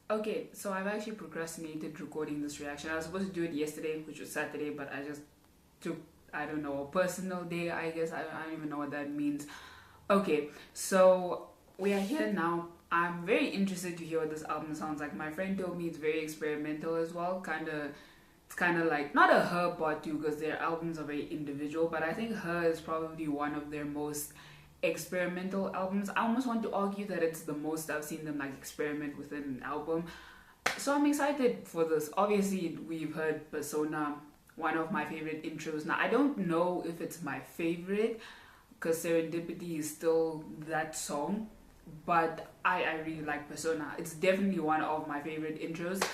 Okay, so I've actually procrastinated recording this reaction. I was supposed to do it yesterday, which was Saturday, but I just took, I don't know, a personal day, I guess. I don't even know what that means. Okay, so we are here now. I'm very interested to hear what this album sounds like. My friend told me it's very experimental as well. It's kind of like, not a Her part two, because their albums are very individual, but I think Her is probably one of their most experimental albums. I almost want to argue that it's the most I've seen them like experiment within an album. So I'm excited for this. Obviously, we've heard Persona, one of my favorite intros. Now, I don't know if it's my favorite because Serendipity is still that song, but I really like Persona. It's definitely one of my favorite intros.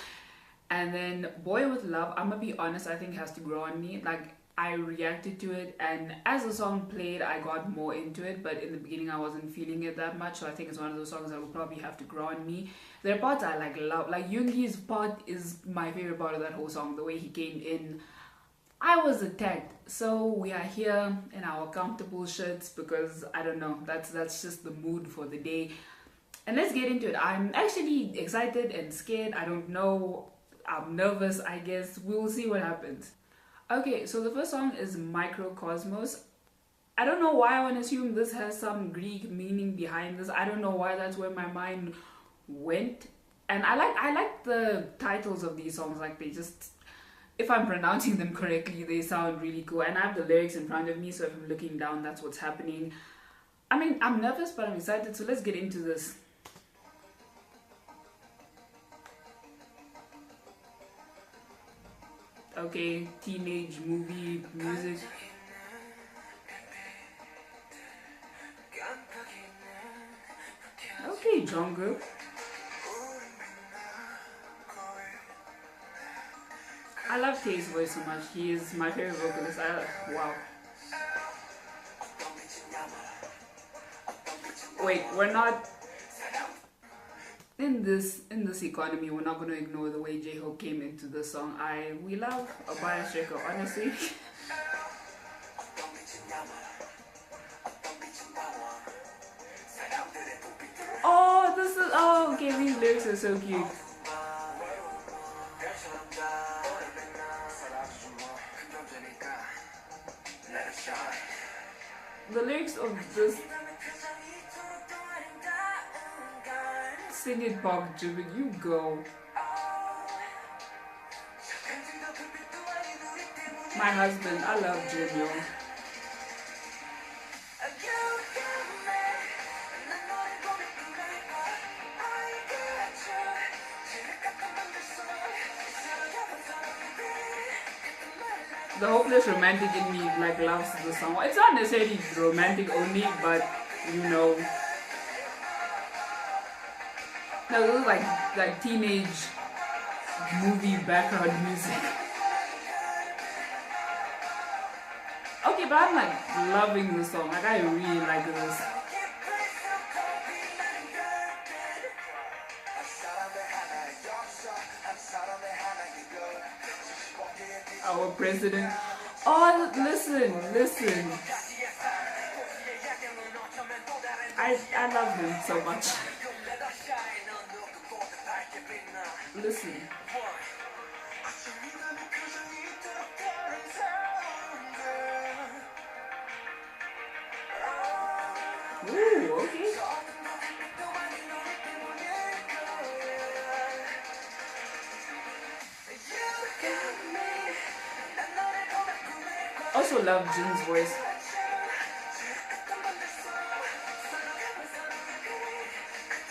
And then Boy with Love, I'm gonna be honest, I think has to grow on me. Like, I reacted to it, and as the song played, I got more into it, but in the beginning, I wasn't feeling it that much. So I think it's one of those songs that will probably have to grow on me. There are parts I like love, like Yoongi's part is my favorite part of that whole song. The way he came in, I was attacked. So we are here in our comfortable shirts because I don't know, that's just the mood for the day. And let's get into it. I'm actually excited and scared. I don't know. I'm nervous, I guess. We'll see what happens. Okay, so the first song is Mikrokosmos. I don't know why I want to assume this has some Greek meaning behind this. I don't know why that's where my mind went. And I like the titles of these songs. Like, they just, if I'm pronouncing them correctly, they sound really cool. And I have the lyrics in front of me, so if I'm looking down, that's what's happening. I mean, I'm nervous, but I'm excited, so let's get into this. Okay, teenage movie music. Okay, Jungkook. I love Tae's voice so much. He is my favorite vocalist. Wow. Wait, we're not in this economy. We're not going to ignore the way J-Hope came into the song. We love a bias record, honestly. Okay, these lyrics are so cute. The lyrics of this, sing it, Park Jimin, you go. My husband, I love Jin. The hopeless romantic in me like loves the song. It's not necessarily romantic only, but you know. No, this is like teenage movie background music. Okay, but I'm like loving the song. Like, I really like this. Our president. Oh, listen. I love him so much. Listen. Ooh, okay. Also love Jin's voice.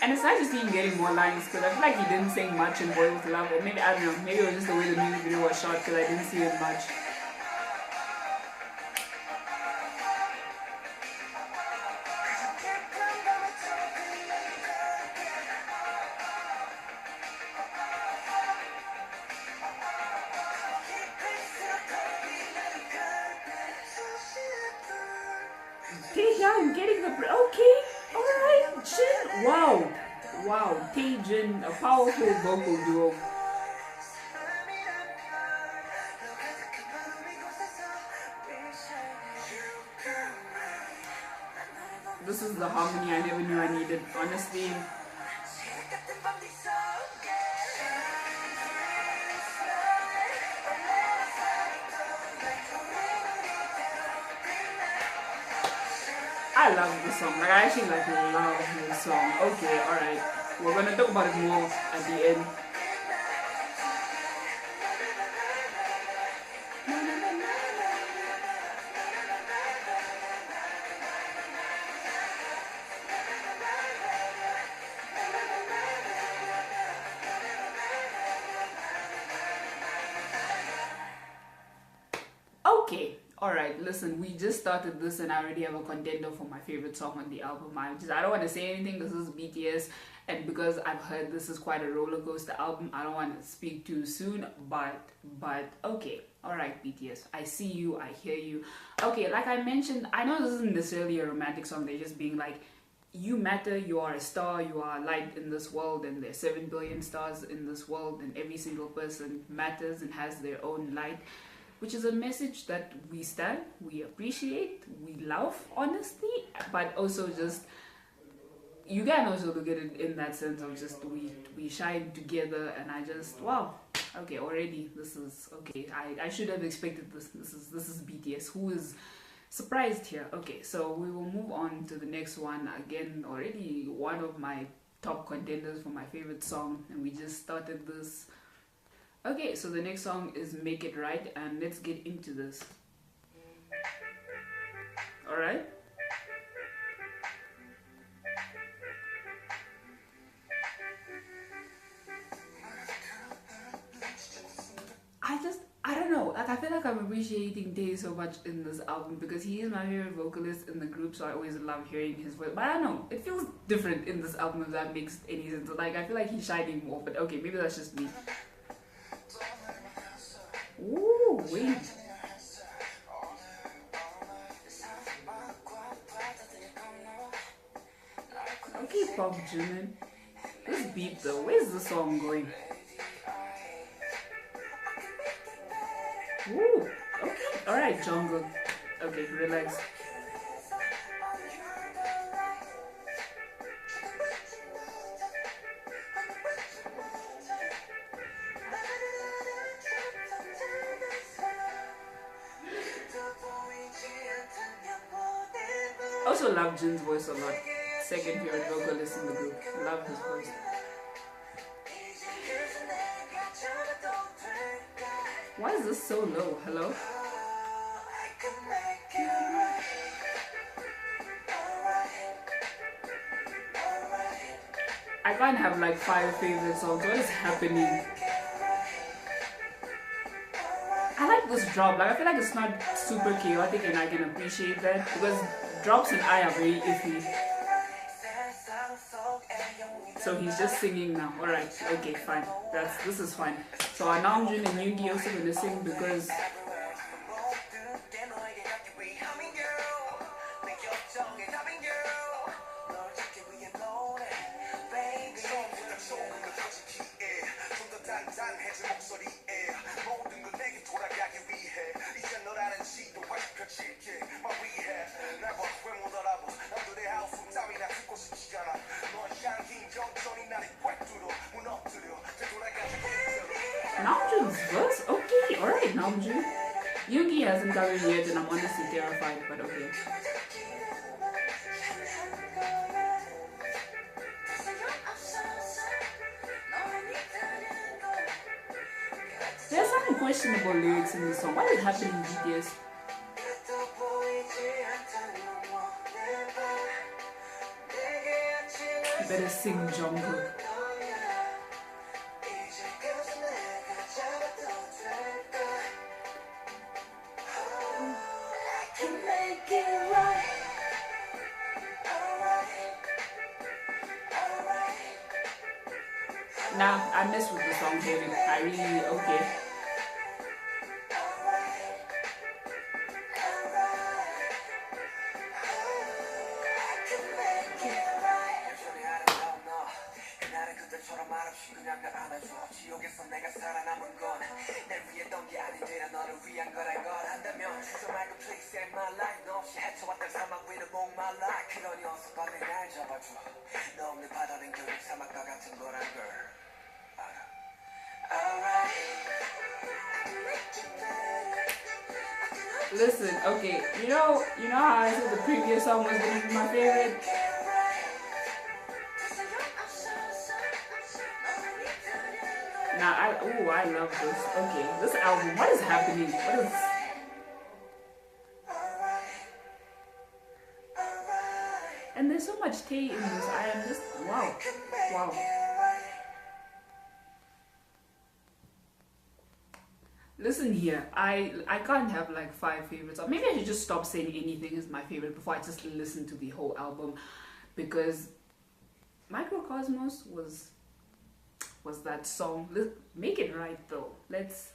And it's nice to see him getting more lines, because I feel like he didn't sing much in Boy With Love. Or maybe, I don't know, maybe it was just the way the music video was shot, because I didn't see it much. Taehyung getting the okay, alright, Jin. Wow, Taejin, a powerful vocal duo. This is the harmony I never knew I needed, honestly. I love this song. Like I actually like love this song. Okay, alright. We're gonna talk about it more at the end. Okay, alright, listen, we just started this and I already have a contender for my favorite song on the album. I don't want to say anything, this is BTS, and because I've heard this is quite a roller coaster album, I don't want to speak too soon, but okay, alright BTS, I see you, I hear you. Okay, like I mentioned, I know this isn't necessarily a romantic song, they're just being like, you matter, you are a star, you are a light in this world, and there's 7 billion stars in this world, and every single person matters and has their own light, which is a message that we stand, we appreciate, we love, honestly, but also just, you can also look at it in that sense of just we shine together, and I just, wow, okay, already this is, okay, I should have expected this. This is BTS, who is surprised here. Okay, so we will move on to the next one. Again, already one of my top contenders for my favorite song, and we just started this. Okay, so the next song is Make It Right, and let's get into this. Alright? I don't know, like I feel like I'm appreciating Day so much in this album because he is my favorite vocalist in the group, so I always love hearing his voice. But I don't know, it feels different in this album, if that makes any sense. Like I feel like he's shining more, but okay, maybe that's just me. Ooh, wait. Okay, Pop Jimin. This beat though, where's the song going? Ooh, okay. Alright, Jungkook. Okay, relax. Also love Jin's voice a lot. Second favorite vocalist in the group. Love his voice. Why is this so low? Hello? I can't have like 5 favorite songs. What is happening? I like this drop. Like I feel like it's not super chaotic, and I can appreciate that because drops and I are very iffy. So he's just singing now. Alright, okay, fine. This is fine. So Namjoon and Yoongi also gonna sing because Namjoon's verse? Okay, alright, Namjoon. Yoongi hasn't come in yet and I'm honestly terrified, but okay. There's some questionable lyrics in this song. What is happening, BTS? You better sing, Jungkook. Nah, I mess with the song heavy. I really, okay. Listen, okay, you know how I said the previous song was gonna be my favorite? Now I love this. Okay, this album, what is happening? What is and there's so much Tay in this. I am just wow. Wow. Listen here, I can't have like five favorites. Or maybe I should just stop saying anything is my favorite before I just listen to the whole album, because Mikrokosmos was that song. Make it right though. Let's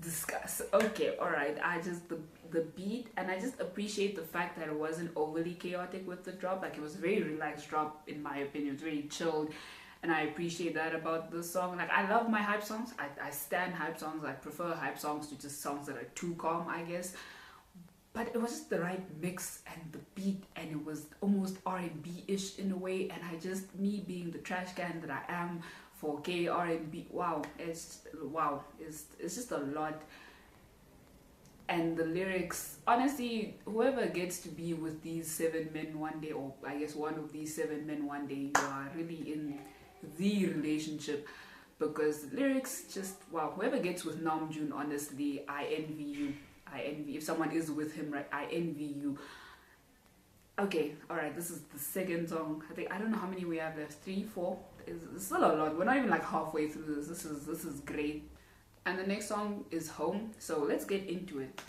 discuss. Okay, all right. I just the beat, and I just appreciate the fact that it wasn't overly chaotic with the drop. Like, it was a very relaxed drop in my opinion. It was very chilled, and I appreciate that about the song. Like, I love my hype songs. I stand hype songs. I prefer hype songs to just songs that are too calm, I guess. But it was just the right mix and the beat, and it was almost R&B-ish in a way. And I just, me being the trash can that I am for gay R&B, wow, it's just a lot. And the lyrics, honestly, whoever gets to be with these 7 men one day, or I guess one of these 7 men one day, you are really in the relationship, because lyrics just wow. Whoever gets with Namjoon, honestly, I envy you. I envy, if someone is with him, right? I envy you. Okay, all right. This is the second song. I don't know how many we have left. 3, 4. It's still a lot. We're not even like halfway through this. This is great. And the next song is Home. So let's get into it.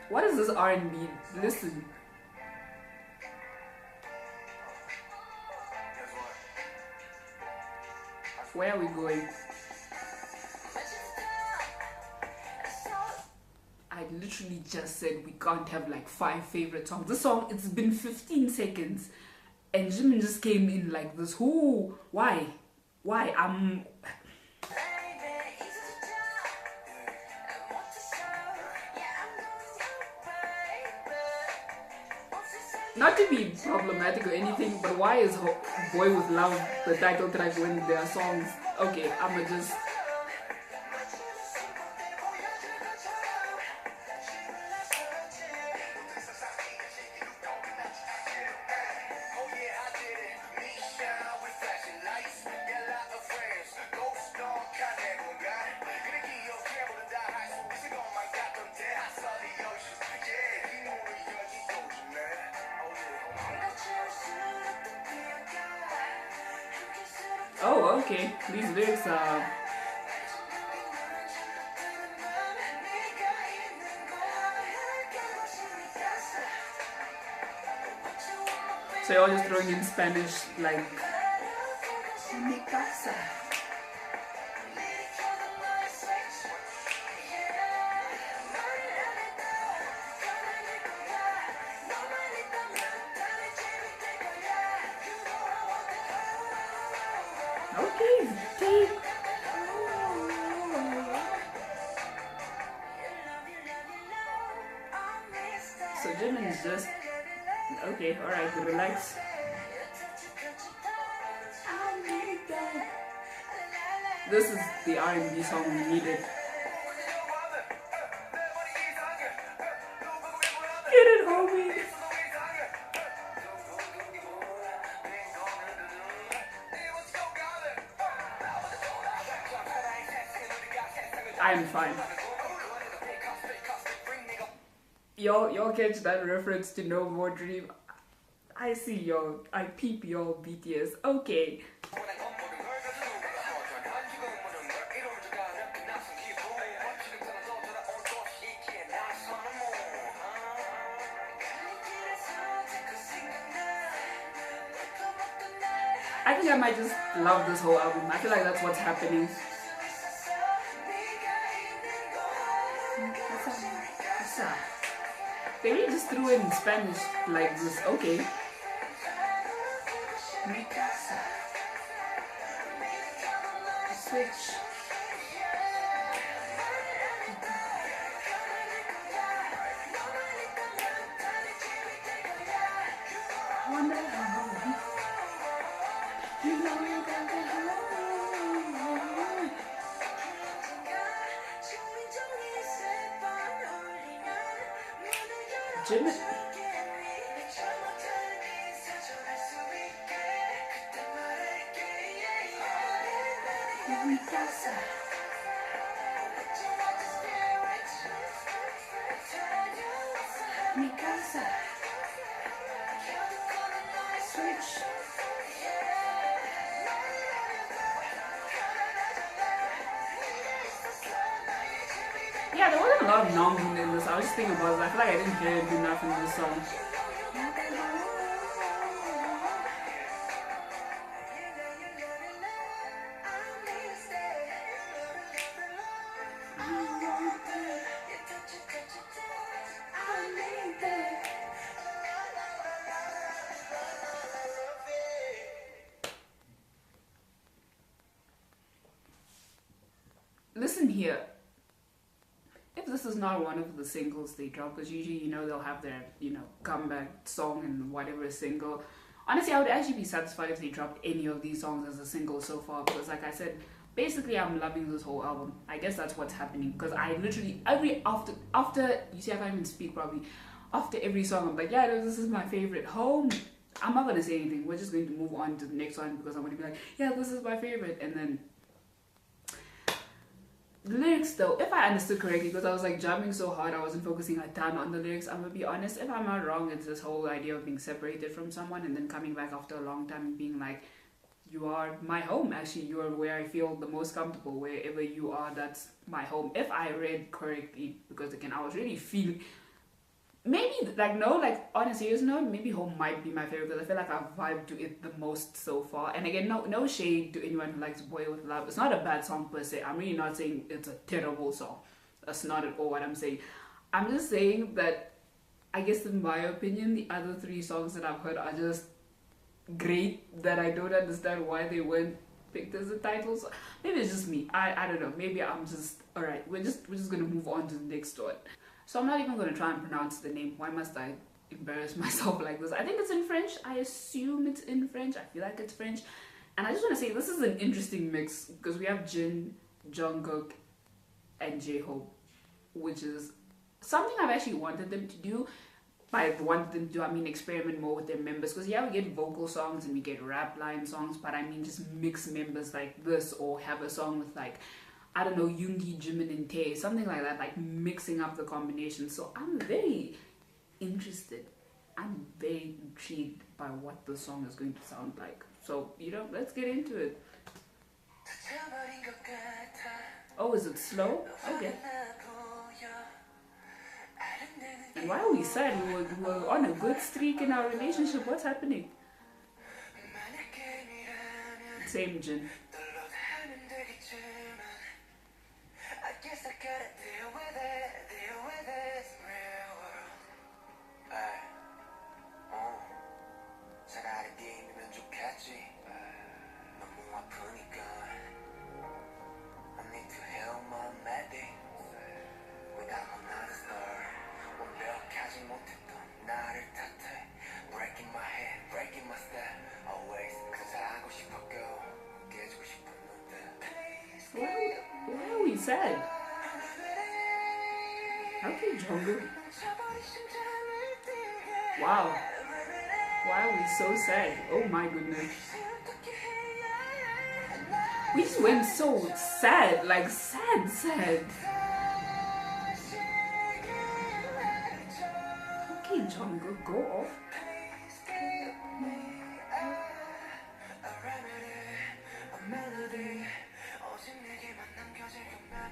What is this R&B? Listen. Where are we going? I literally just said we can't have like 5 favorite songs. This song, it's been 15 seconds and Jimin just came in like this. Who? Why? Not to be problematic or anything, but why is Boy With Love the title track when there are songs? Okay, I'ma just... Oh, okay. These lyrics are... So you're all just throwing in Spanish, like... Okay, take... So Jimin is just... Okay, alright, relax. This is the R&B song we needed. Get it, homie! I'm fine. Y'all catch that reference to No More Dream? I see y'all. I peep y'all BTS. Okay. I think I might just love this whole album. I feel like that's what's happening. They really just threw in Spanish like this. Okay. Switch. Jim. Yeah, there wasn't a lot of noms in this. I was just thinking about it. I feel like I didn't hear it enough in this song. Listen here. If this is not one of the singles they drop, because usually, they'll have their, comeback song and whatever single. Honestly, I would actually be satisfied if they dropped any of these songs as a single so far, because like I said, basically I'm loving this whole album. I guess that's what's happening, because I literally, after, you see I can't even speak probably, after every song I'm like, yeah, this is my favorite. Home, I'm not going to say anything. We're just going to move on to the next one, because I'm going to be like, yeah, this is my favorite, and then the lyrics though, if I understood correctly, because I was like jamming so hard, I wasn't focusing a ton on the lyrics. I'm gonna be honest, if I'm not wrong, it's this whole idea of being separated from someone and then coming back after a long time and being like, you are my home, actually, you are where I feel the most comfortable. Wherever you are, that's my home. If I read correctly, because again, I was really feeling, maybe, on a serious note, maybe Home might be my favorite, because I feel like I've vibed to it the most so far. And again, no shade to anyone who likes Boy With Love. It's not a bad song per se. I'm really not saying it's a terrible song. That's not at all what I'm saying. I'm just saying that, I guess in my opinion, the other three songs that I've heard are just great, that I don't understand why they weren't picked as the titles. Maybe it's just me. I don't know. Maybe I'm just, alright, we're just gonna move on to the next one. So I'm not even going to try and pronounce the name. Why must I embarrass myself like this? I think it's in French. I assume it's in French. I feel like it's French. And I just want to say, this is an interesting mix, because we have Jin, Jungkook, and J-Hope, which is something I've actually wanted them to do. By wanted them to do, I mean experiment more with their members. Because yeah, we get vocal songs and we get rap line songs, but I mean just mix members like this, or have a song with like, I don't know, Yoongi, Jimin, and Tae, something like that, like mixing up the combinations. So I'm very interested. I'm very intrigued by what the song is going to sound like. So, let's get into it. Oh, is it slow? Okay. And why are we sad? We were on a good streak in our relationship. What's happening? Same Jin. Why are we sad? Okay, Jungkook. Wow. Why are we so sad? Oh my goodness. We just went so sad, like sad. Okay, Jungkook, go off.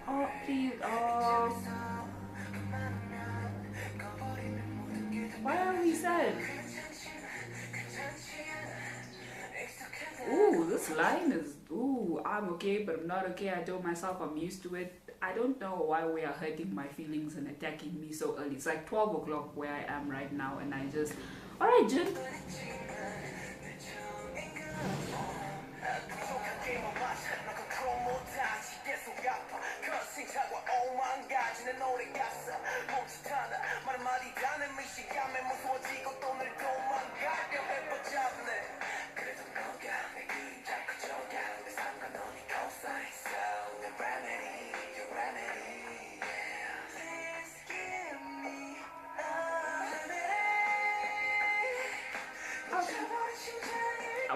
Oh, please, why are we sad? Ooh, this line is, I'm okay, but I'm not okay. I told myself I'm used to it. I don't know why we are hurting my feelings and attacking me so early. It's like 12 o'clock where I am right now, and I just, alright, Jin.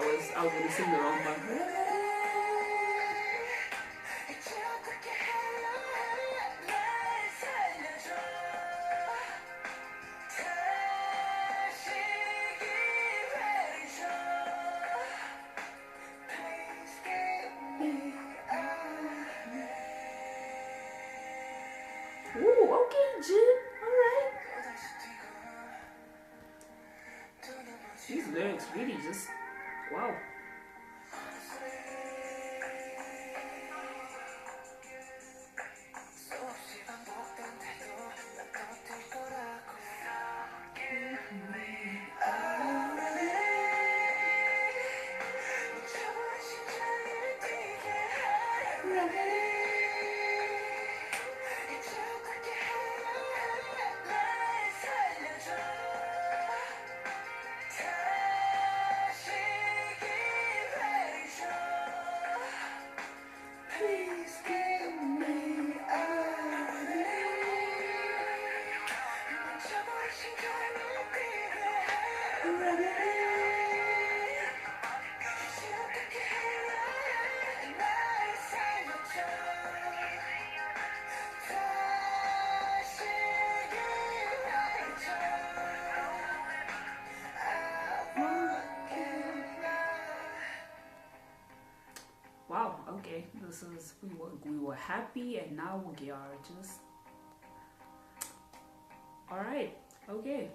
I was gonna sing the wrong part. Ooh, okay, Jin. Alright. These lyrics really just wow. Wow, okay. This is we were happy and now we are just alright, okay.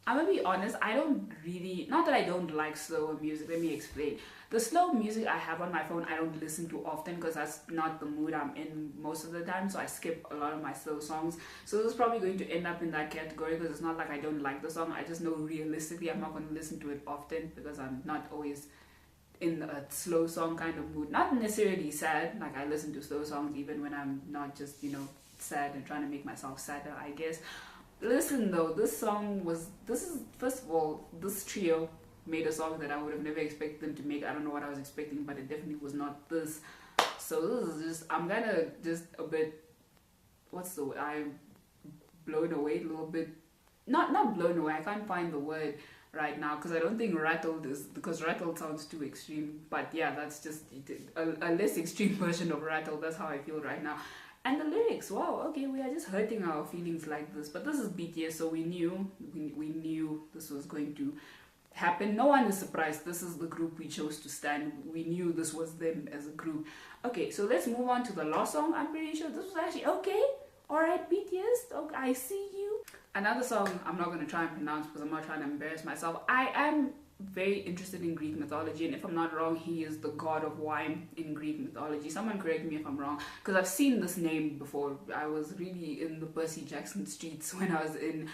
I'm gonna be honest, I don't really, not that I don't like slower music, let me explain. The slow music I have on my phone, I don't listen to often because that's not the mood I'm in most of the time, so I skip a lot of my slow songs. So this is probably going to end up in that category because it's not like I don't like the song, I just know realistically I'm not going to listen to it often because I'm not always in a slow song kind of mood. Not necessarily sad, like I listen to slow songs even when I'm not just, you know, sad and trying to make myself sadder, I guess. Listen though, this is, first of all, this trio made a song that I would have never expected them to make. I don't know what I was expecting, but it definitely was not this. So this is just, I'm gonna just a bit, what's the word, I'm blown away a little bit. Not blown away, I can't find the word right now because I don't think rattled is, because rattled sounds too extreme, but yeah, that's just a less extreme version of rattled. That's how I feel right now. And the lyrics, wow, okay, we are just hurting our feelings like this, but this is BTS, so we knew this was going to happen. No one is surprised. This is the group we chose to stand. We knew this was them as a group. Okay, so let's move on to the last song. I'm pretty sure this was actually okay. Alright, BTS, okay, I see you. Another song I'm not going to try and pronounce because I'm not trying to embarrass myself. I am very interested in Greek mythology, and if I'm not wrong, he is the god of wine in Greek mythology. Someone correct me if I'm wrong, because I've seen this name before. I was really in the Percy Jackson streets when I was in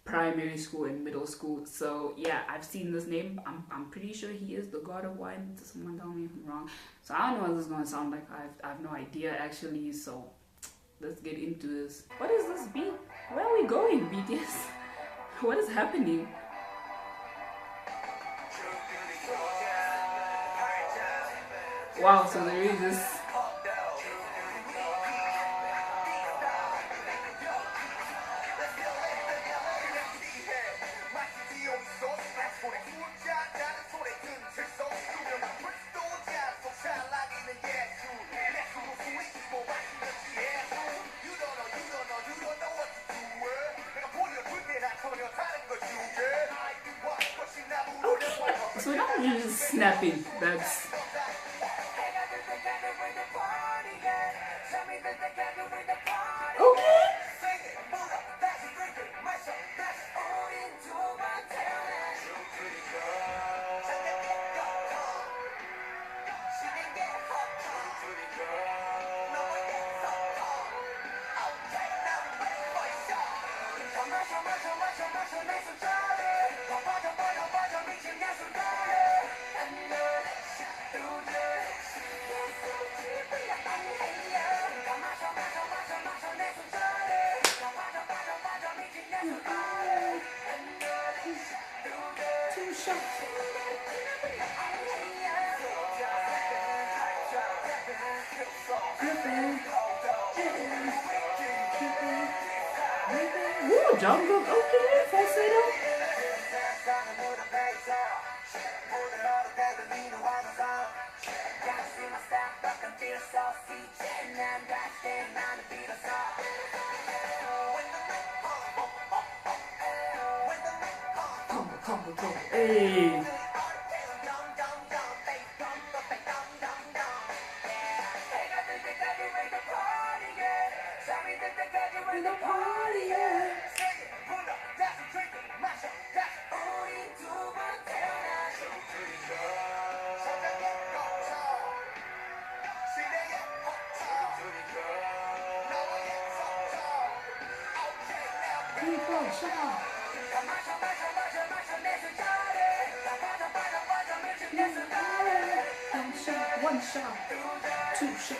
primary school and middle school, so yeah, I've seen this name. I'm pretty sure he is the god of wine. Someone tell me if I'm wrong. So I don't know what this is going to sound like. I have no idea actually, so let's get into this. What is this beat? Where are we going, BTS? What is happening? Wow, so there is this. Okay, so now you're just snapping. That's. Ooh, jungle, okay, falsetto. Hey. One shot, two shot.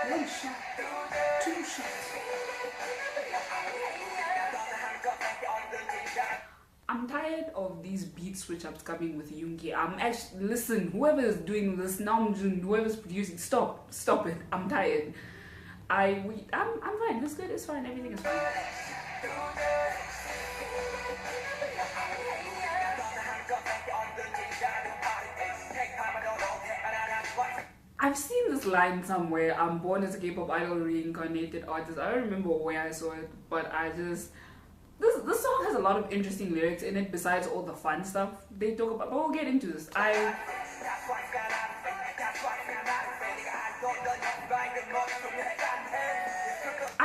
One shot, two shots. I'm tired of these beat switch ups coming with Yungi. I'm actually, listen, whoever is doing this now, whoever's producing, stop it. I'm tired. I'm fine. It's good. It's fine. Everything is fine. I've seen this line somewhere. I'm born as a K-pop idol, reincarnated artist. I don't remember where I saw it, but I just this song has a lot of interesting lyrics in it. Besides all the fun stuff they talk about, but we'll get into this. I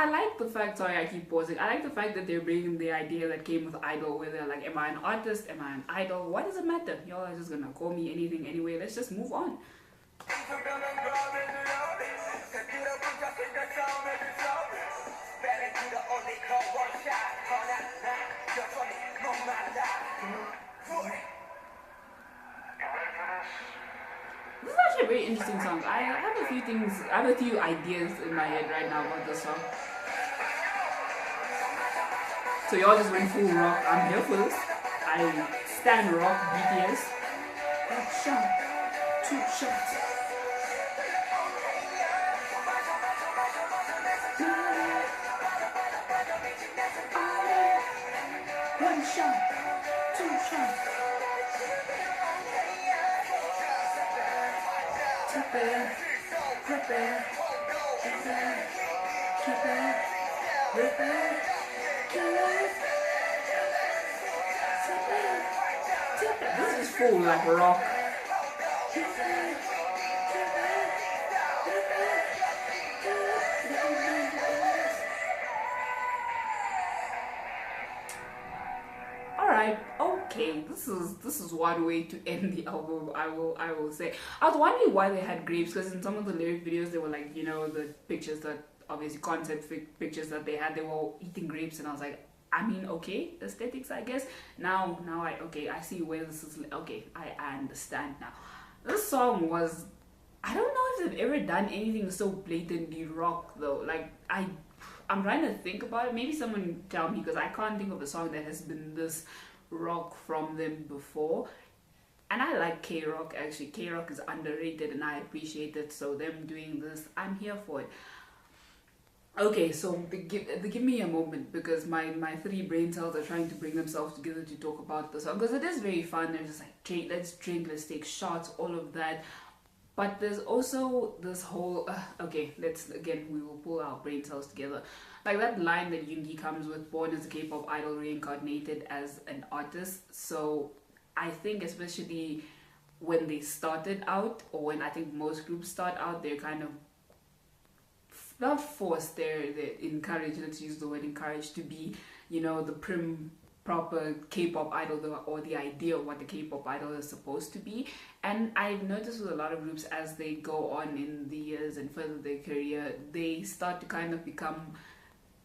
like the fact, sorry I keep pausing, I like the fact that they're bringing the idea that came with Idol, where they're like, am I an artist, am I an idol, what does it matter, y'all are just gonna call me anything anyway, let's just move on. This is actually a very interesting song. I have a few ideas in my head right now about this song. So y'all just went full rock. I'm here for this. I stand rock, BTS. One shot, two shots. One shot, two shots. Tip it, grip it, keep it, rip it, kill it, tip it. This is full like rock. Alright, okay, this is one way to end the album, I will say. I was wondering why they had grapes, because in some of the lyric videos they were like, you know, the pictures that, obviously concept pictures that they had, they were all eating grapes, and I was like, I mean, okay, aesthetics, I guess. Now I see where this is, okay, I understand now. This song was, I don't know if they've ever done anything so blatantly rock though. Like, I'm trying to think about it. Maybe someone tell me, because I can't think of a song that has been this rock from them before. And I like K-rock, actually. K-rock is underrated and I appreciate it. So them doing this, I'm here for it. Okay, so they give me a moment, because my three brain cells are trying to bring themselves together to talk about the song, because it is very fun. They're just like, let's drink, let's take shots, all of that. But there's also this whole, okay, we will pull our brain cells together. Like that line that Yoongi comes with, born as a K-pop idol, reincarnated as an artist. So I think especially when they started out, or when I think most groups start out, they're kind of not forced, they're encouraged, let's use the word encouraged, to be, you know, the proper K-pop idol, or the idea of what the K-pop idol is supposed to be. And I've noticed with a lot of groups, as they go on in the years and further their career, they start to kind of become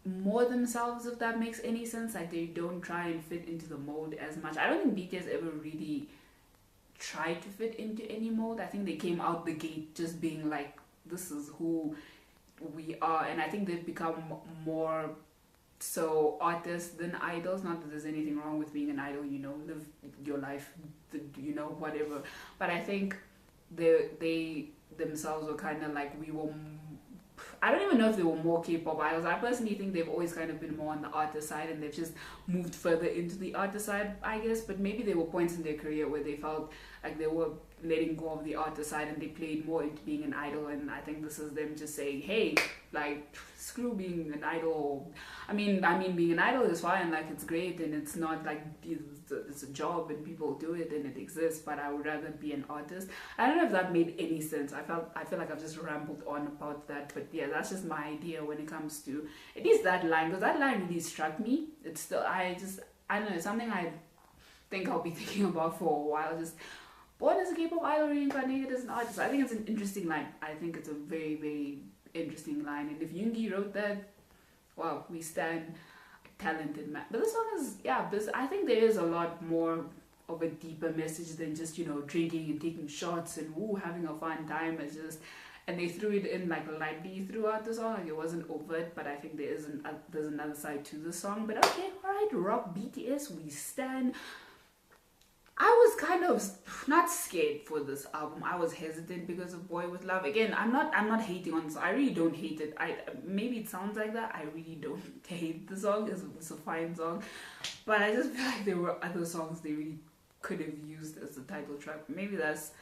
more themselves, if that makes any sense. Like, they don't try and fit into the mold as much. I don't think BTS ever really tried to fit into any mold. I think they came out the gate just being like, this is who we are. And I think they've become more so artists than idols. Not that there's anything wrong with being an idol, you know, live your life, you know, whatever. But I think they themselves were kind of like, we were I don't even know if they were more K-pop idols. I personally think they've always kind of been more on the artist side, and they've just moved further into the artist side, I guess. But maybe there were points in their career where they felt like they were letting go of the artist side and they played more into being an idol. And I think this is them just saying, hey, like, screw being an idol. I mean, being an idol is fine, like, it's great, and it's not like it's a job and people do it and it exists. But I would rather be an artist. I don't know if that made any sense. I feel like I've just rambled on about that, but yeah, that's just my idea when it comes to at least that line, because that line really struck me. It's still, I don't know, it's something I think I'll be thinking about for a while. Just, born as a K-pop idol, reincarnated as an artist. I think it's an interesting line. I think it's a very, very interesting line. And if Yoongi wrote that, wow, we stand talented man. But the song is, yeah, this, I think there is a lot more of a deeper message than just, you know, drinking and taking shots and woo, having a fun time. It's just, and they threw it in like lightly throughout the song. Like, it wasn't overt, but I think there's another side to the song. But okay, alright, rock BTS, we stand. I was kind of not scared for this album. I was hesitant because of Boy With Love. Again, I'm not hating on this. I really don't hate it. Maybe it sounds like that. I really don't hate the song. It's a fine song, but I just feel like there were other songs they really could have used as the title track. Maybe that's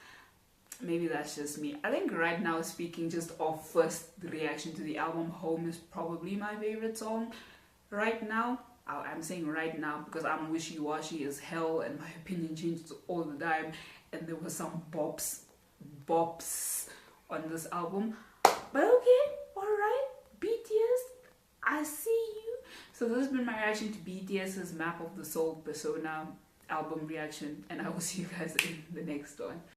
just me. I think right now, speaking just off first reaction to the album, Home is probably my favorite song right now. I'm saying right now because I'm wishy-washy as hell and my opinion changes all the time, and there were some bops on this album. But okay, alright, BTS, I see you. So this has been my reaction to BTS's Map of the Soul Persona album reaction, and I will see you guys in the next one.